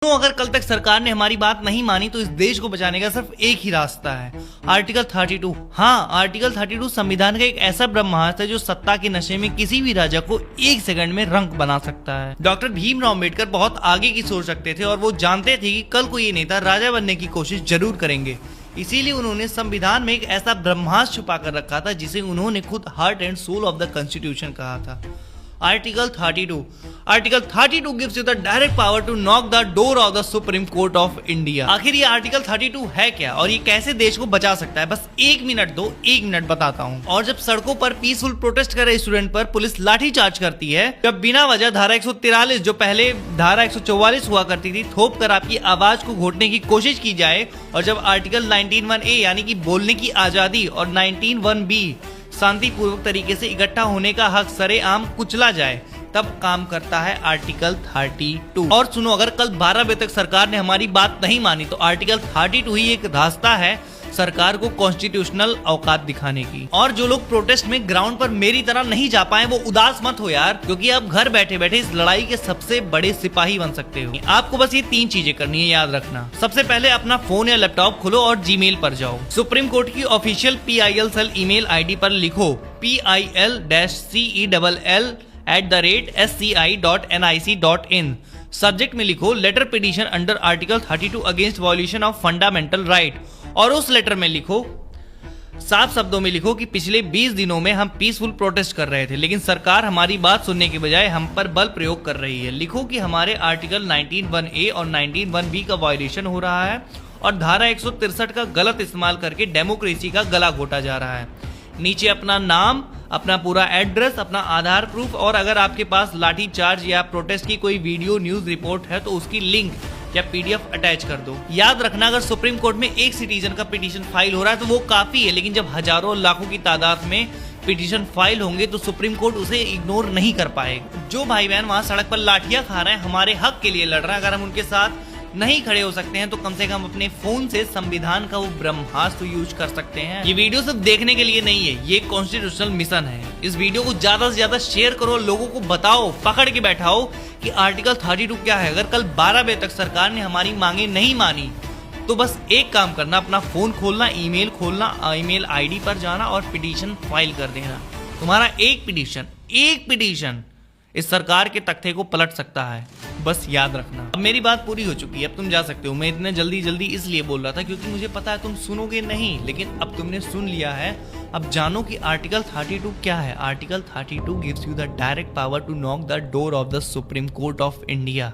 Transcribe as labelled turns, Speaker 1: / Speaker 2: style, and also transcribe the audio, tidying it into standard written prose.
Speaker 1: तो अगर कल तक सरकार ने हमारी बात नहीं मानी तो इस देश को बचाने का सिर्फ एक ही रास्ता है, आर्टिकल 32। हाँ, आर्टिकल 32 संविधान का एक ऐसा ब्रह्मास्त्र है जो सत्ता के नशे में किसी भी राजा को एक सेकंड में रंक बना सकता है। डॉक्टर भीमराव अम्बेडकर बहुत आगे की सोच रखते थे और वो जानते थे कि कल को ये नेता राजा बनने की कोशिश जरूर करेंगे। इसीलिए उन्होंने संविधान में एक ऐसा ब्रह्मास्त्र छुपा कर रखा था जिसे उन्होंने खुद heart and soul of the constitution कहा था, article 32। Article 32 gives you the direct power to knock the door of the Supreme Court of India. आखिर ये आर्टिकल 32 है क्या और ये कैसे देश को बचा सकता है? बस एक मिनट दो, एक मिनट बताता हूँ। और जब सड़कों पर पीसफुल प्रोटेस्ट कर रहे स्टूडेंट पर पुलिस लाठी चार्ज करती है, जब बिना वजह धारा 143 जो पहले धारा 144 हुआ करती थी थोप कर आपकी आवाज को घोटने की कोशिश की जाए, और जब आर्टिकल 19(1)(a) यानी कि बोलने की आजादी और 19(1)(b) शांतिपूर्वक तरीके से इकट्ठा होने का हक सरेआम कुचला जाए, तब काम करता है आर्टिकल 32। और सुनो, अगर कल 12 बजे तक सरकार ने हमारी बात नहीं मानी तो आर्टिकल 32 ही एक रास्ता है सरकार को कॉन्स्टिट्यूशनल औकात दिखाने की। और जो लोग प्रोटेस्ट में ग्राउंड पर मेरी तरह नहीं जा पाए वो उदास मत हो यार, क्योंकि आप घर बैठे बैठे इस लड़ाई के सबसे बड़े सिपाही बन सकते हो। आपको बस ये 3 चीजें करनी है, याद रखना। सबसे पहले अपना फोन या लैपटॉप खोलो और जीमेल पर जाओ। सुप्रीम कोर्ट की official PIL cell email ID पर लिखो PIL-CELL@sci.nic.in। सब्जेक्ट में लिखो letter petition under article 32 against violation of fundamental right, और उस लेटर में लिखो, साफ शब्दों में लिखो कि पिछले 20 दिनों में हम पीसफुल प्रोटेस्ट कर रहे थे, लेकिन सरकार हमारी बात सुनने के बजाय हम पर बल प्रयोग कर रही है। लिखो कि हमारे आर्टिकल 19(1)(a) और 19(1)(b) का वायलेशन हो रहा है और धारा 163 का गलत इस्तेमाल करके डेमोक्रेसी का गला घोटा जा रहा है। नीचे अपना नाम, अपना पूरा एड्रेस, अपना आधार प्रूफ, और अगर आपके पास लाठी चार्ज या प्रोटेस्ट की कोई वीडियो न्यूज रिपोर्ट है तो उसकी लिंक या PDF अटैच कर दो। याद रखना, अगर सुप्रीम कोर्ट में एक सिटीजन का पिटीशन फाइल हो रहा है तो वो काफी है, लेकिन जब हजारों लाखों की तादाद में पिटीशन फाइल होंगे तो सुप्रीम कोर्ट उसे इग्नोर नहीं कर पाएगा। जो भाई बहन वहां सड़क पर लाठियां खा रहे हैं, हमारे हक के लिए लड़ रहे हैं, अगर हम उनके साथ नहीं खड़े हो सकते हैं तो कम से कम अपने फोन से संविधान का वो ब्रह्मास्त्र यूज कर सकते हैं। ये वीडियो सिर्फ देखने के लिए नहीं है, ये कॉन्स्टिट्यूशनल मिशन है। इस वीडियो को ज्यादा से ज्यादा शेयर करो, लोगों को बताओ, पकड़ के बैठाओ कि आर्टिकल 32 क्या है। अगर कल 12 बजे तक सरकार ने हमारी मांगे नहीं मानी तो बस एक काम करना, अपना फोन खोलना, ईमेल खोलना, ईमेल ID पर जाना और पिटीशन फाइल कर देना। तुम्हारा एक पिटीशन इस सरकार के तख्ते को पलट सकता है, बस याद रखना। अब मेरी बात पूरी हो चुकी है, अब तुम जा सकते हो। मैं इतने जल्दी इसलिए बोल रहा था क्योंकि मुझे पता है तुम सुनोगे नहीं, लेकिन अब तुमने सुन लिया है। अब जानो कि आर्टिकल 32 क्या है। Article 32 gives you the direct power to knock the door of the Supreme Court of India.